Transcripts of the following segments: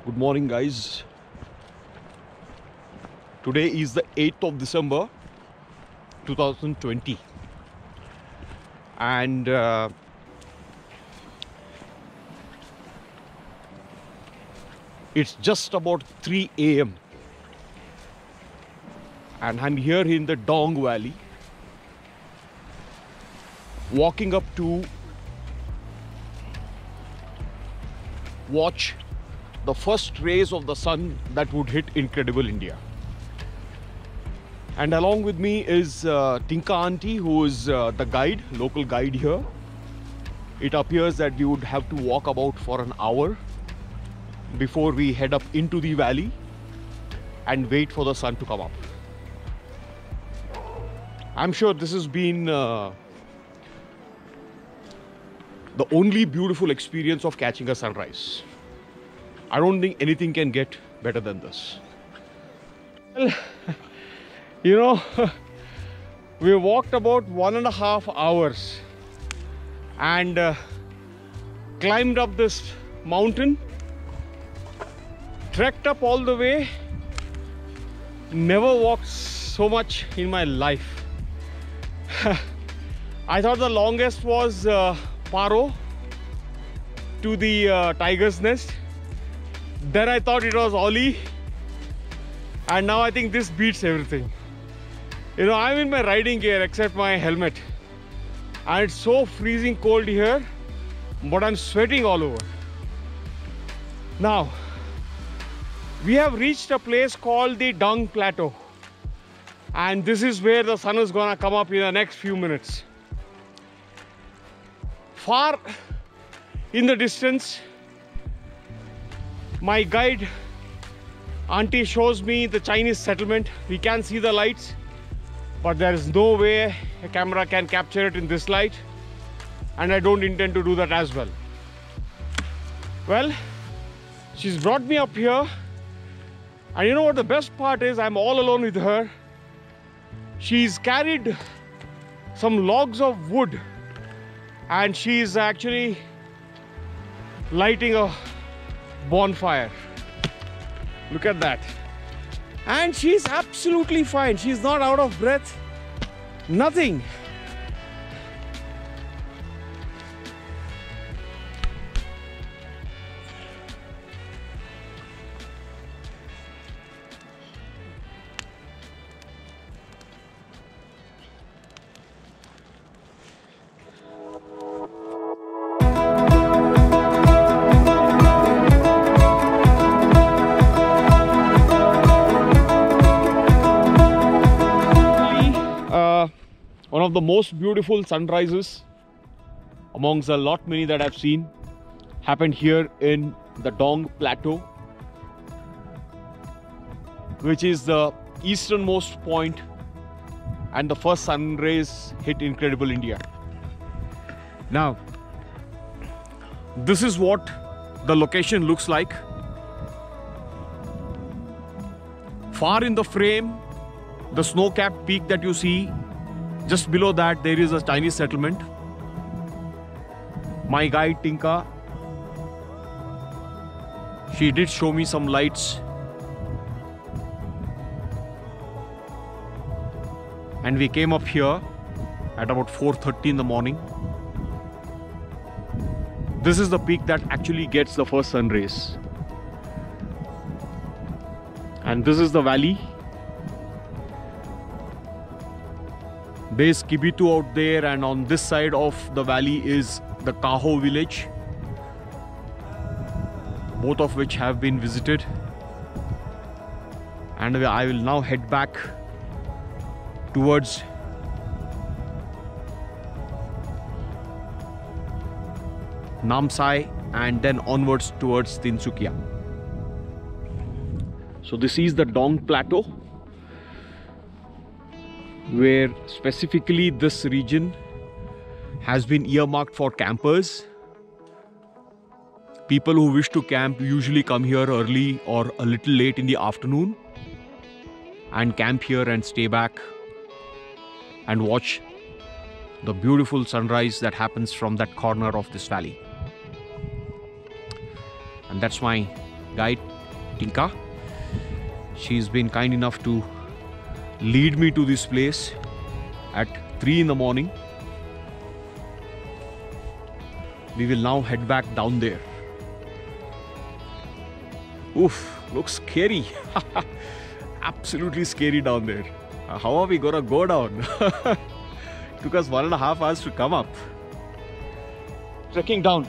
Good morning, guys. Today is the 8th of December 2020 and it's just about 3 a.m. and I'm here in the Dong Valley, walking up to watch the first rays of the sun that would hit Incredible India. And along with me is Tinka auntie, who is the guide, local guide here. It appears that we would have to walk about for an hour before we head up into the valley and wait for the sun to come up. I'm sure this has been the only beautiful experience of catching a sunrise. I don't think anything can get better than this. Well, you know, we walked about 1.5 hours and climbed up this mountain, trekked up all the way. Never walked so much in my life. I thought the longest was Paro to the tiger's nest. Then I thought it was Oli, and now I think this beats everything. You know, I'm in my riding gear except my helmet, and it's so freezing cold here, but I'm sweating all over. Now, we have reached a place called the Dung Plateau, and this is where the sun is gonna come up in the next few minutes. Far in the distance, my guide auntie shows me the Chinese settlement. We can see the lights, but there is no way a camera can capture it in this light, and I don't intend to do that as well. Well, she's brought me up here, and you know what the best part is? I'm all alone with her. She's carried some logs of wood, and she's actually lighting a bonfire. Look at that. And she's absolutely fine. She's not out of breath. Nothing. One of the most beautiful sunrises amongst a lot many that I've seen happened here in the Dong Plateau, which is the easternmost point, and the first sun rays hit Incredible India. Now, this is what the location looks like. Far in the frame, the snow-capped peak that you see. Just below that, there is a Chinese settlement. My guide Tinka, she did show me some lights, and we came up here at about 4:30 in the morning. This is the peak that actually gets the first sun rays, and this is the valley. There's Kibitu out there, and on this side of the valley is the Kaho village, both of which have been visited. And I will now head back towards Namsai and then onwards towards Tinsukia. So this is the Dong Plateau, where specifically this region has been earmarked for campers. People who wish to camp usually come here early or a little late in the afternoon and camp here and stay back and watch the beautiful sunrise that happens from that corner of this valley. And that's my guide. Tinka. She's been kind enough to lead me to this place at 3 in the morning. We will now head back down there. Oof, looks scary. Absolutely scary down there. How are we gonna go down? Took us 1.5 hours to come up. Trekking down.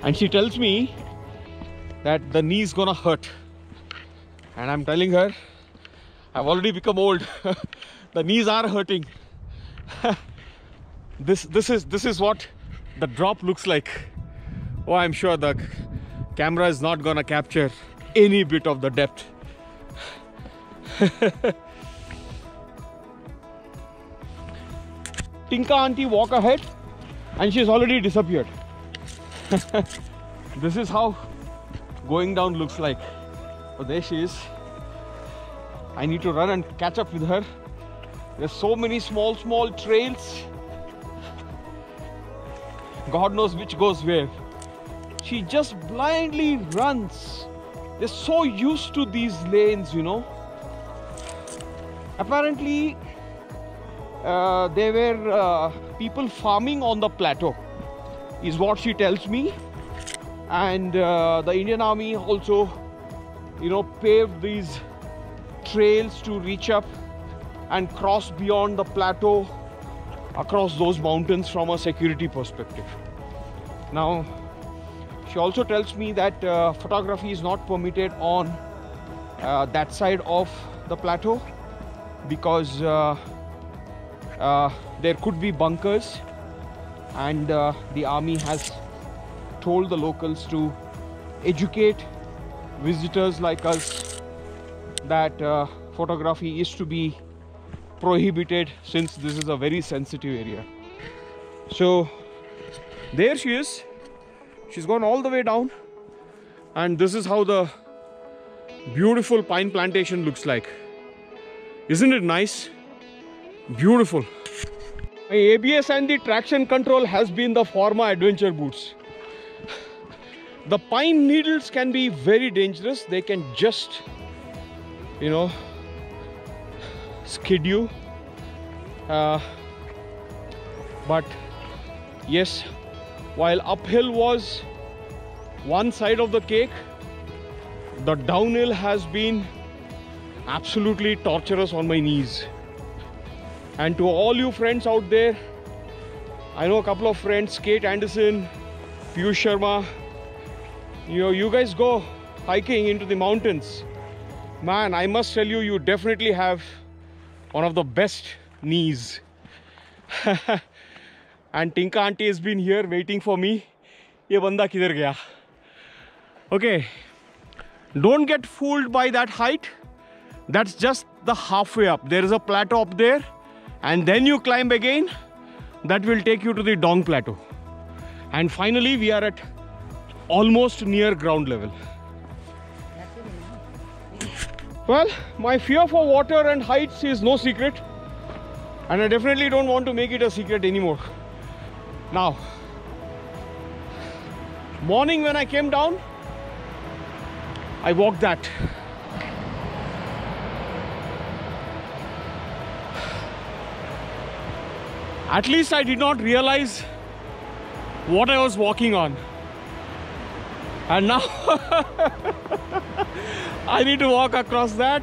And she tells me that the knee is gonna hurt. And I'm telling her, I've already become old. The knees are hurting. This is what the drop looks like. Oh, I'm sure the camera is not gonna capture any bit of the depth. Tinka auntie walk ahead and she's already disappeared. This is how going down looks like. Oh, there she is. I need to run and catch up with her. There's so many small trails. God knows which goes where. She just blindly runs. They're so used to these lanes, you know. Apparently, there were people farming on the plateau, is what she tells me. And the Indian Army also, you know, paved these trails to reach up and cross beyond the plateau across those mountains from a security perspective. Now, she also tells me that photography is not permitted on that side of the plateau because there could be bunkers, and the army has told the locals to educate visitors like us that photography is to be prohibited since this is a very sensitive area. So there she is. She's gone all the way down, and this is how the beautiful pine plantation looks like. Isn't it nice? Beautiful. My ABS and the traction control has been the Forma adventure boots. The pine needles can be very dangerous. They can just, you know, skid you. But yes, while uphill was one side of the cake, the downhill has been absolutely torturous on my knees. And to all you friends out there, I know a couple of friends, Kate Anderson, Piyush Sharma, you know, you guys go hiking into the mountains. Man, I must tell you, you definitely have one of the best knees. And Tinka auntie has been here waiting for me. Ye banda kidhar gaya? Okay, don't get fooled by that height. That's just the halfway up. There is a plateau up there, and then you climb again. That will take you to the Dong Plateau. And finally, we are at almost near ground level. Well, my fear for water and heights is no secret, and I definitely don't want to make it a secret anymore. Now, morning when I came down, I walked that. At least I did not realize what I was walking on. And now I need to walk across that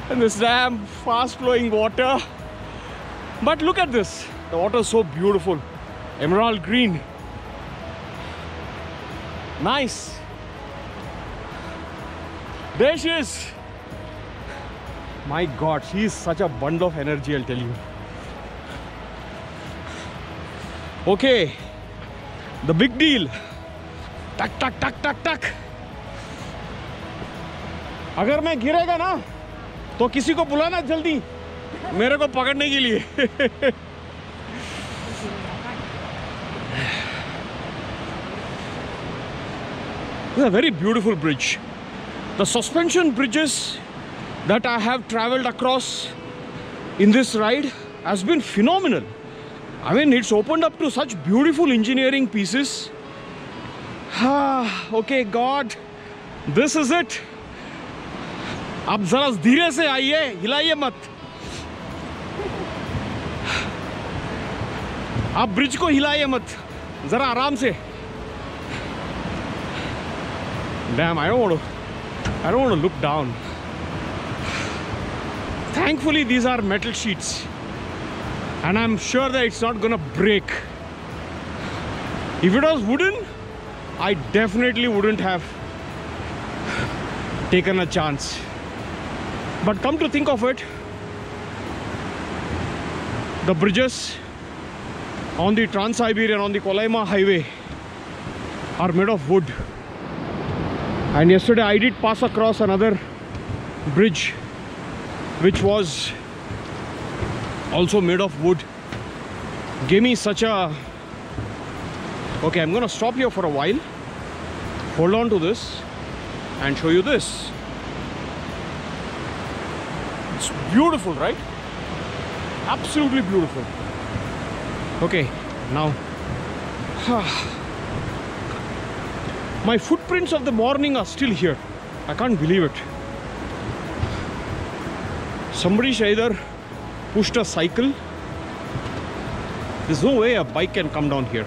and this damn fast flowing water. But look at this. The water is so beautiful. Emerald green. Nice. There she is. My God, she is such a bundle of energy, I'll tell you. Okay, the big deal. टक टक टक टक टक। अगर मैं गिरेगा ना तो किसी को बुलाना जल्दी मेरे को पकड़ने के लिए। It's a very beautiful bridge. The suspension bridges that I have traveled across in this ride has been phenomenal. I mean, it's opened up to such beautiful engineering pieces. Okay, God, This is it. आप जरा धीरे से आइए, हिलाइए मत. आप bridge को हिलाइए मत, जरा आराम से. Damn, I don't want to look down. Thankfully, these are metal sheets, and I'm sure that it's not gonna break. If it was wooden, I definitely wouldn't have taken a chance. But come to think of it, the bridges on the Trans-Siberian, on the Kolyma highway, are made of wood. And yesterday I did pass across another bridge which was also made of wood. Gave me such a... Okay, I'm gonna stop here for a while, hold on to this and show you this. It's beautiful, right? Absolutely beautiful. Okay, now my footprints of the morning are still here. I can't believe it. Somebody should either pushed a cycle. There's no way a bike can come down here.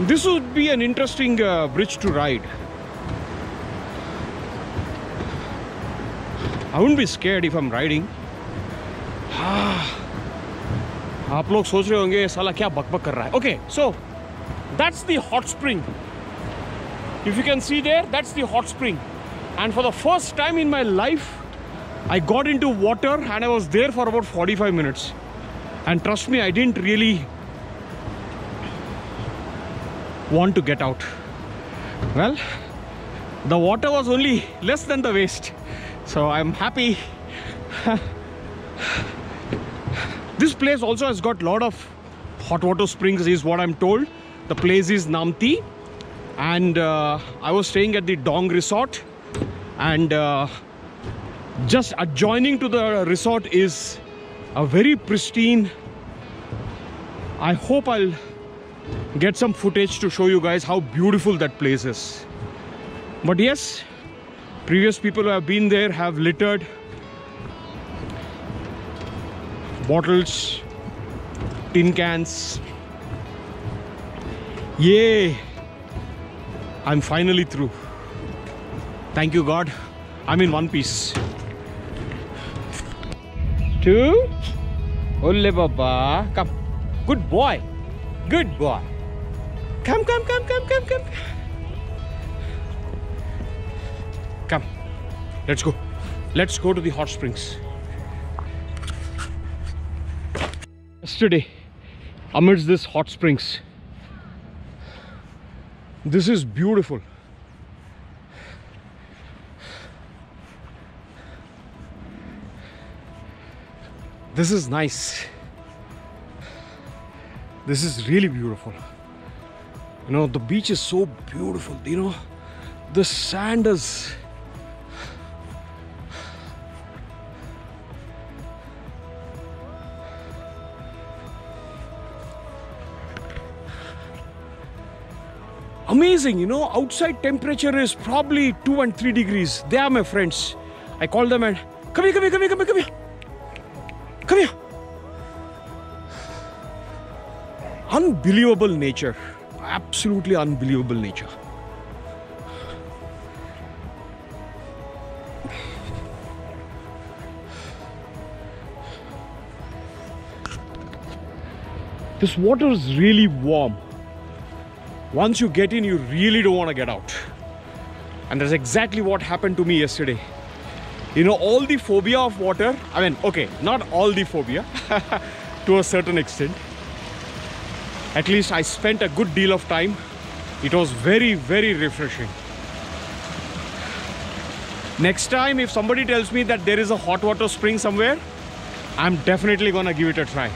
This would be an interesting bridge to ride. I wouldn't be scared if I'm riding. आप लोग सोच रहे होंगे साला क्या बकबक कर रहा है. Okay, so that's the hot spring. If you can see there, that's the hot spring. And for the first time in my life, I got into water and I was there for about 45 minutes. And trust me, I didn't really want to get out. Well, the water was only less than the waist, so I'm happy. This place also has got a lot of hot water springs, is what I'm told. The place is Namti, and I was staying at the Dong Resort, and just adjoining to the resort is a very pristine... I hope I'll get some footage to show you guys how beautiful that place is. But yes, previous people who have been there have littered bottles, tin cans. Yay! I'm finally through. Thank you, God. I'm in one piece. 2. Olle Baba. Come. Good boy. Good boy. Come, come, come, come, come, come. Come. Let's go. Let's go to the hot springs. Yesterday, amidst this hot springs, this is beautiful. This is nice. This is really beautiful. You know, the beach is so beautiful. You know, the sand is... amazing. You know, outside temperature is probably 2 and 3 degrees. They are my friends. I call them and come here, come here, come here, come here, come here. Come here. Unbelievable nature. Absolutely unbelievable nature. This water is really warm. Once you get in, you really don't want to get out. And that's exactly what happened to me yesterday. You know, all the phobia of water, I mean, okay, not all the phobia, to a certain extent. At least I spent a good deal of time. It was very, very refreshing. Next time, if somebody tells me that there is a hot water spring somewhere, I'm definitely gonna give it a try.